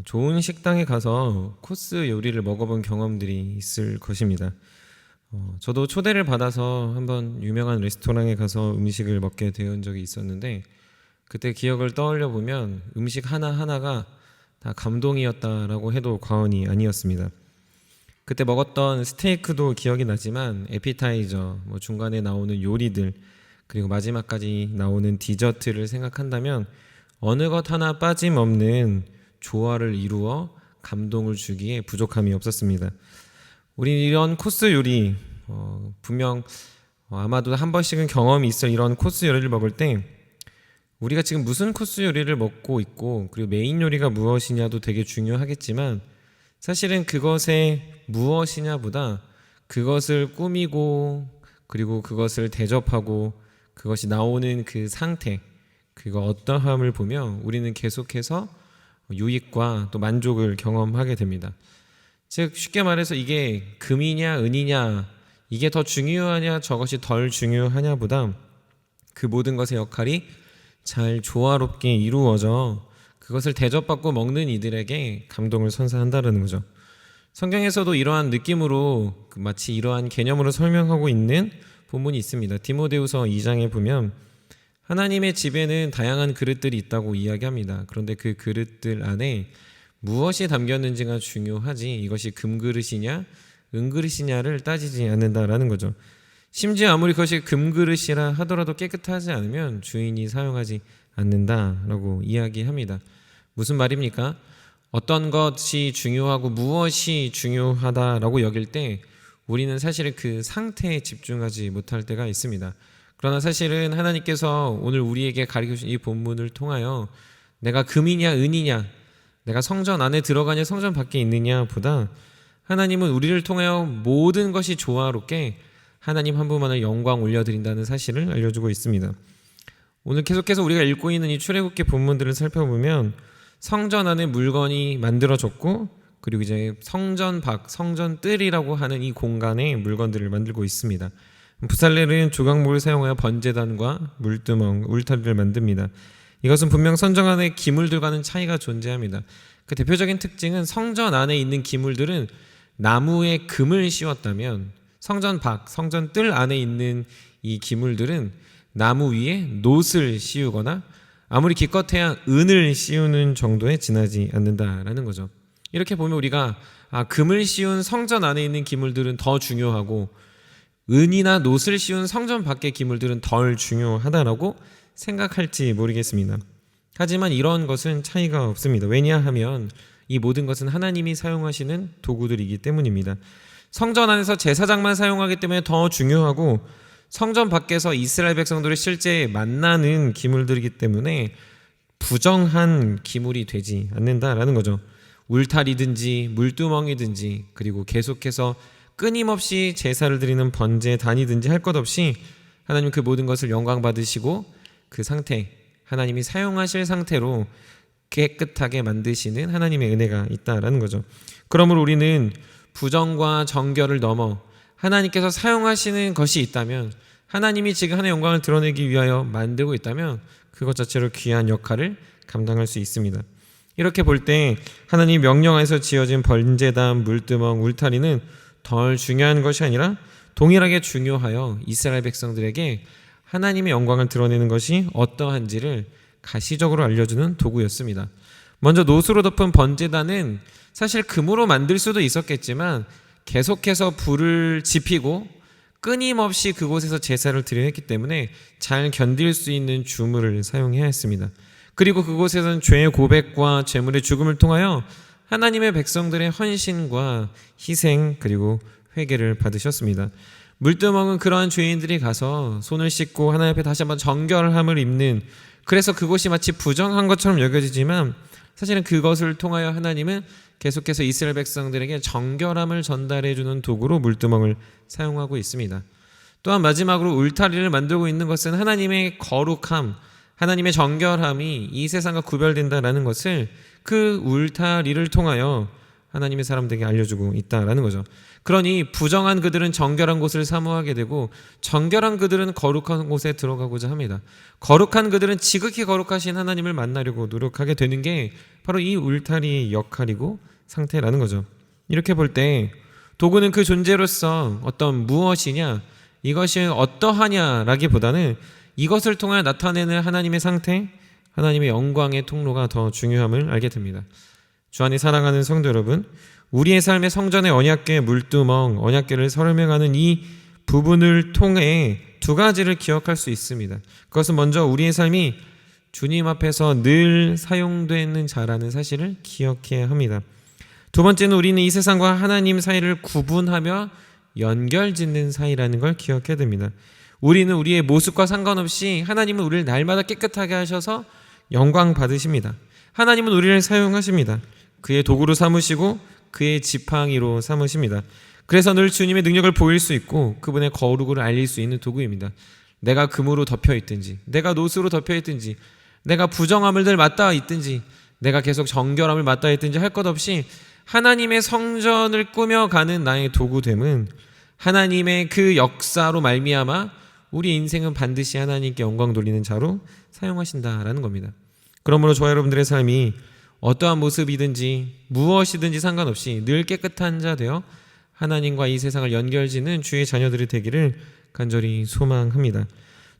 좋은 식당에 가서 코스 요리를 먹어본 경험들이 있을 것입니다. 저도 초대를 받아서 한번 유명한 레스토랑에 가서 음식을 먹게 되온 적이 있었는데, 그때 기억을 떠올려 보면 음식 하나하나가 다 감동이었다라고 해도 과언이 아니었습니다. 그때 먹었던 스테이크도 기억이 나지만 에피타이저, 중간에 나오는 요리들, 그리고 마지막까지 나오는 디저트를 생각한다면 어느 것 하나 빠짐없는 조화를 이루어 감동을 주기에 부족함이 없었습니다. 우리 이런 코스 요리 분명 아마도 한 번씩은 경험이 있을 이런 코스 요리를 먹을 때 우리가 지금 무슨 코스 요리를 먹고 있고, 그리고 메인 요리가 무엇이냐도 되게 중요하겠지만, 사실은 그것의 무엇이냐보다 그것을 꾸미고, 그리고 그것을 대접하고, 그것이 나오는 그 상태, 그거 어떠함을 보면 우리는 계속해서 유익과 또 만족을 경험하게 됩니다. 즉 쉽게 말해서 이게 금이냐 은이냐, 이게 더 중요하냐 저것이 덜 중요하냐보다 그 모든 것의 역할이 잘 조화롭게 이루어져 그것을 대접받고 먹는 이들에게 감동을 선사한다는 거죠. 성경에서도 이러한 느낌으로 마치 이러한 개념으로 설명하고 있는 본문이 있습니다. 디모데후서 2장에 보면 하나님의 집에는 다양한 그릇들이 있다고 이야기합니다. 그런데 그 그릇들 안에 무엇이 담겼는지가 중요하지, 이것이 금그릇이냐 은그릇이냐를 따지지 않는다라는 거죠. 심지어 아무리 그것이 금그릇이라 하더라도 깨끗하지 않으면 주인이 사용하지 않는다라고 이야기합니다. 무슨 말입니까? 어떤 것이 중요하고 무엇이 중요하다라고 여길 때 우리는 사실 그 상태에 집중하지 못할 때가 있습니다. 그러나 사실은 하나님께서 오늘 우리에게 가르쳐 주신 이 본문을 통하여 내가 금이냐 은이냐, 내가 성전 안에 들어가냐 성전 밖에 있느냐 보다 하나님은 우리를 통하여 모든 것이 조화롭게 하나님 한 분만을 영광 올려드린다는 사실을 알려주고 있습니다. 오늘 계속해서 우리가 읽고 있는 이 출애굽기 본문들을 살펴보면 성전 안에 물건이 만들어졌고, 그리고 이제 성전 밖, 성전 뜰이라고 하는 이 공간에 물건들을 만들고 있습니다. 부살렐은 조각목을 사용하여 번제단과 물두멍, 울타리를 만듭니다. 이것은 분명 성전 안의 기물들과는 차이가 존재합니다. 그 대표적인 특징은 성전 안에 있는 기물들은 나무에 금을 씌웠다면 성전 밖, 성전 뜰 안에 있는 이 기물들은 나무 위에 놋을 씌우거나 아무리 기껏해야 은을 씌우는 정도에 지나지 않는다라는 거죠. 이렇게 보면 우리가 금을 씌운 성전 안에 있는 기물들은 더 중요하고 은이나 놋을 씌운 성전 밖의 기물들은 덜 중요하다라고 생각할지 모르겠습니다. 하지만 이런 것은 차이가 없습니다. 왜냐하면 이 모든 것은 하나님이 사용하시는 도구들이기 때문입니다. 성전 안에서 제사장만 사용하기 때문에 더 중요하고, 성전 밖에서 이스라엘 백성들이 실제 만나는 기물들이기 때문에 부정한 기물이 되지 않는다라는 거죠. 울타리든지 물두멍이든지, 그리고 계속해서 끊임없이 제사를 드리는 번제단이든지 할 것 없이 하나님 그 모든 것을 영광 받으시고 그 상태, 하나님이 사용하실 상태로 깨끗하게 만드시는 하나님의 은혜가 있다라는 거죠. 그러므로 우리는 부정과 정결을 넘어 하나님께서 사용하시는 것이 있다면, 하나님이 지금 하나님의 영광을 드러내기 위하여 만들고 있다면 그것 자체로 귀한 역할을 감당할 수 있습니다. 이렇게 볼 때 하나님 명령하에서 지어진 번제단, 물두멍, 울타리는 덜 중요한 것이 아니라 동일하게 중요하여 이스라엘 백성들에게 하나님의 영광을 드러내는 것이 어떠한지를 가시적으로 알려주는 도구였습니다. 먼저 놋으로 덮은 번제단은 사실 금으로 만들 수도 있었겠지만 계속해서 불을 지피고 끊임없이 그곳에서 제사를 드려야 했기 때문에 잘 견딜 수 있는 주물을 사용해야 했습니다. 그리고 그곳에서는 죄의 고백과 제물의 죽음을 통하여 하나님의 백성들의 헌신과 희생, 그리고 회개를 받으셨습니다. 물두멍은 그러한 죄인들이 가서 손을 씻고 하나님 앞에 다시 한번 정결함을 입는, 그래서 그곳이 마치 부정한 것처럼 여겨지지만 사실은 그것을 통하여 하나님은 계속해서 이스라엘 백성들에게 정결함을 전달해주는 도구로 물두멍을 사용하고 있습니다. 또한 마지막으로 울타리를 만들고 있는 것은 하나님의 거룩함, 하나님의 정결함이 이 세상과 구별된다라는 것을 그 울타리를 통하여 하나님의 사람들에게 알려주고 있다라는 거죠. 그러니 부정한 그들은 정결한 곳을 사모하게 되고 정결한 그들은 거룩한 곳에 들어가고자 합니다. 거룩한 그들은 지극히 거룩하신 하나님을 만나려고 노력하게 되는 게 바로 이 울타리의 역할이고 상태라는 거죠. 이렇게 볼 때 도구는 그 존재로서 어떤 무엇이냐, 이것이 어떠하냐라기보다는 이것을 통해 나타내는 하나님의 상태, 하나님의 영광의 통로가 더 중요함을 알게 됩니다. 주 안에 사랑하는 성도 여러분, 우리의 삶의 성전의 언약궤 물두멍, 언약궤를 설명하는 이 부분을 통해 두 가지를 기억할 수 있습니다. 그것은 먼저 우리의 삶이 주님 앞에서 늘 사용되는 자라는 사실을 기억해야 합니다. 두 번째는 우리는 이 세상과 하나님 사이를 구분하며 연결짓는 사이라는 걸 기억해야 됩니다. 우리는 우리의 모습과 상관없이 하나님은 우리를 날마다 깨끗하게 하셔서 영광 받으십니다. 하나님은 우리를 사용하십니다. 그의 도구로 삼으시고 그의 지팡이로 삼으십니다. 그래서 늘 주님의 능력을 보일 수 있고 그분의 거룩을 알릴 수 있는 도구입니다. 내가 금으로 덮여 있든지, 내가 노수로 덮여 있든지, 내가 부정함을 늘 맞닿아 있든지, 내가 계속 정결함을 맞닿아 있든지 할 것 없이 하나님의 성전을 꾸며가는 나의 도구됨은 하나님의 그 역사로 말미암아 우리 인생은 반드시 하나님께 영광 돌리는 자로 사용하신다라는 겁니다. 그러므로 저와 여러분들의 삶이 어떠한 모습이든지 무엇이든지 상관없이 늘 깨끗한 자 되어 하나님과 이 세상을 연결짓는 주의 자녀들이 되기를 간절히 소망합니다.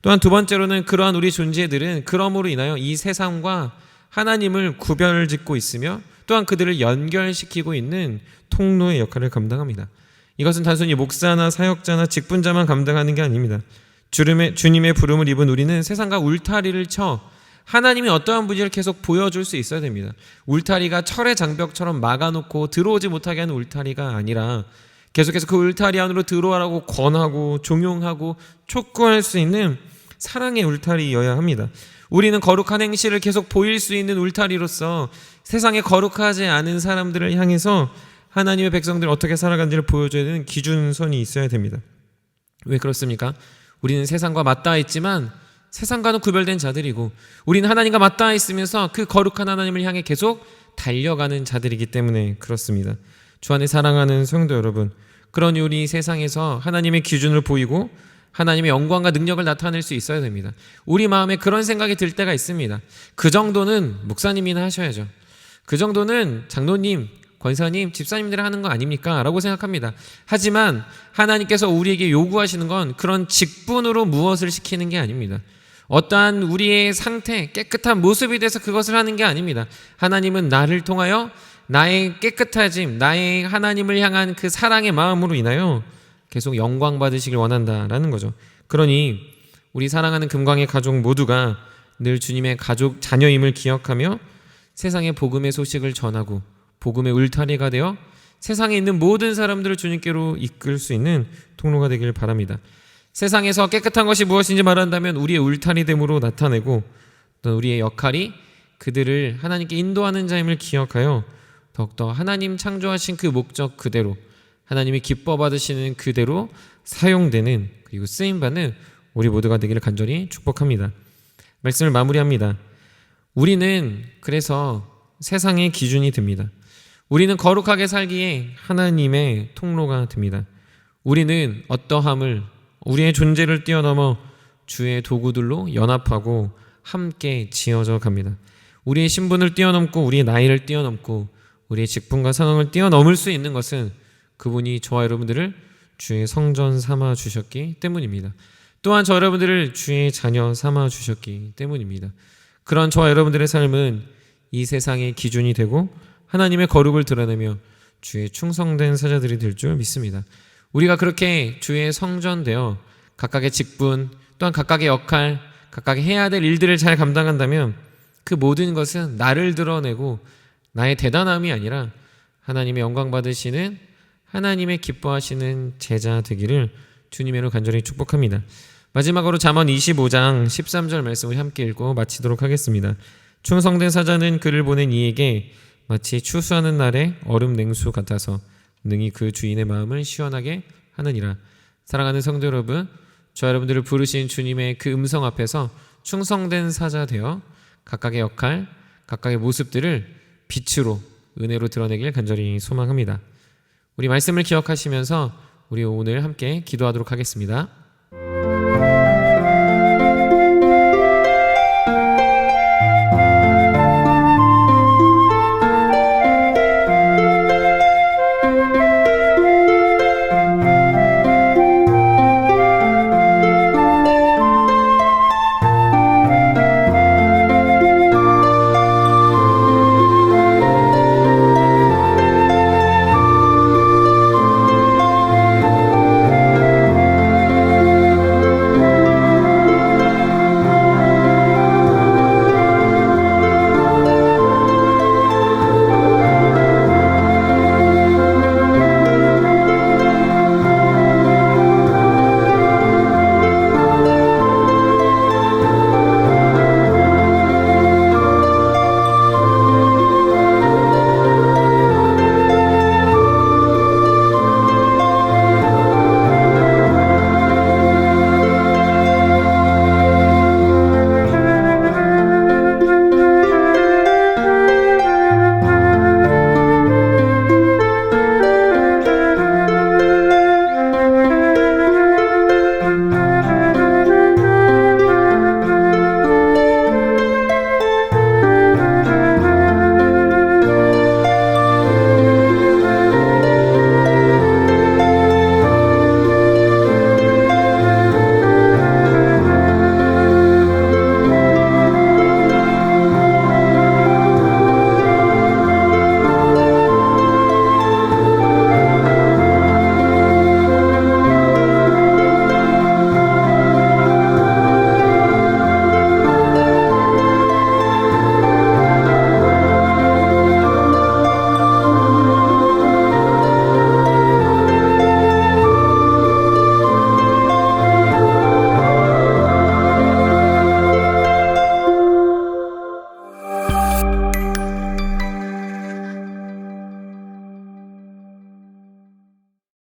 또한 두 번째로는 그러한 우리 존재들은 그러므로 인하여 이 세상과 하나님을 구별짓고 있으며 또한 그들을 연결시키고 있는 통로의 역할을 감당합니다. 이것은 단순히 목사나 사역자나 직분자만 감당하는 게 아닙니다. 주님의 부름을 입은 우리는 세상과 울타리를 쳐 하나님이 어떠한 분인지를 계속 보여줄 수 있어야 됩니다. 울타리가 철의 장벽처럼 막아놓고 들어오지 못하게 하는 울타리가 아니라 계속해서 그 울타리 안으로 들어와라고 권하고 종용하고 촉구할 수 있는 사랑의 울타리여야 합니다. 우리는 거룩한 행실을 계속 보일 수 있는 울타리로서 세상에 거룩하지 않은 사람들을 향해서 하나님의 백성들이 어떻게 살아가는지를 보여줘야 되는 기준선이 있어야 됩니다. 왜 그렇습니까? 우리는 세상과 맞닿아 있지만 세상과는 구별된 자들이고 우리는 하나님과 맞닿아 있으면서 그 거룩한 하나님을 향해 계속 달려가는 자들이기 때문에 그렇습니다. 주 안에 사랑하는 성도 여러분, 그러니 우리 세상에서 하나님의 기준을 보이고 하나님의 영광과 능력을 나타낼 수 있어야 됩니다. 우리 마음에 그런 생각이 들 때가 있습니다. 그 정도는 목사님이나 하셔야죠. 그 정도는 장로님, 권사님, 집사님들이 하는 거 아닙니까? 라고 생각합니다. 하지만 하나님께서 우리에게 요구하시는 건 그런 직분으로 무엇을 시키는 게 아닙니다. 어떠한 우리의 상태, 깨끗한 모습에 대해서 그것을 하는 게 아닙니다. 하나님은 나를 통하여 나의 깨끗해짐, 나의 하나님을 향한 그 사랑의 마음으로 인하여 계속 영광 받으시길 원한다라는 거죠. 그러니 우리 사랑하는 금광의 가족 모두가 늘 주님의 가족, 자녀임을 기억하며 세상의 복음의 소식을 전하고 복음의 울타리가 되어 세상에 있는 모든 사람들을 주님께로 이끌 수 있는 통로가 되길 바랍니다. 세상에서 깨끗한 것이 무엇인지 말한다면 우리의 울타리됨으로 나타내고 또 우리의 역할이 그들을 하나님께 인도하는 자임을 기억하여 더욱더 하나님 창조하신 그 목적 그대로 하나님이 기뻐 받으시는 그대로 사용되는 그리고 쓰임받는 우리 모두가 되기를 간절히 축복합니다. 말씀을 마무리합니다. 우리는 그래서 세상의 기준이 됩니다. 우리는 거룩하게 살기에 하나님의 통로가 됩니다. 우리는 어떠함을 우리의 존재를 뛰어넘어 주의 도구들로 연합하고 함께 지어져 갑니다. 우리의 신분을 뛰어넘고 우리의 나이를 뛰어넘고 우리의 직분과 상황을 뛰어넘을 수 있는 것은 그분이 저와 여러분들을 주의 성전 삼아 주셨기 때문입니다. 또한 저 여러분들을 주의 자녀 삼아 주셨기 때문입니다. 그런 저와 여러분들의 삶은 이 세상의 기준이 되고 하나님의 거룩을 드러내며 주의 충성된 사자들이 될 줄 믿습니다. 우리가 그렇게 주의 성전되어 각각의 직분 또한 각각의 역할, 각각의 해야 될 일들을 잘 감당한다면 그 모든 것은 나를 드러내고 나의 대단함이 아니라 하나님의 영광 받으시는 하나님의 기뻐하시는 제자 되기를 주님으로 간절히 축복합니다. 마지막으로 잠언 25장 13절 말씀을 함께 읽고 마치도록 하겠습니다. 충성된 사자는 그를 보낸 이에게 마치 추수하는 날의 얼음 냉수 같아서 능히 그 주인의 마음을 시원하게 하느니라. 사랑하는 성도 여러분, 저 여러분들을 부르신 주님의 그 음성 앞에서 충성된 사자 되어 각각의 역할, 각각의 모습들을 빛으로 은혜로 드러내길 간절히 소망합니다. 우리 말씀을 기억하시면서 우리 오늘 함께 기도하도록 하겠습니다.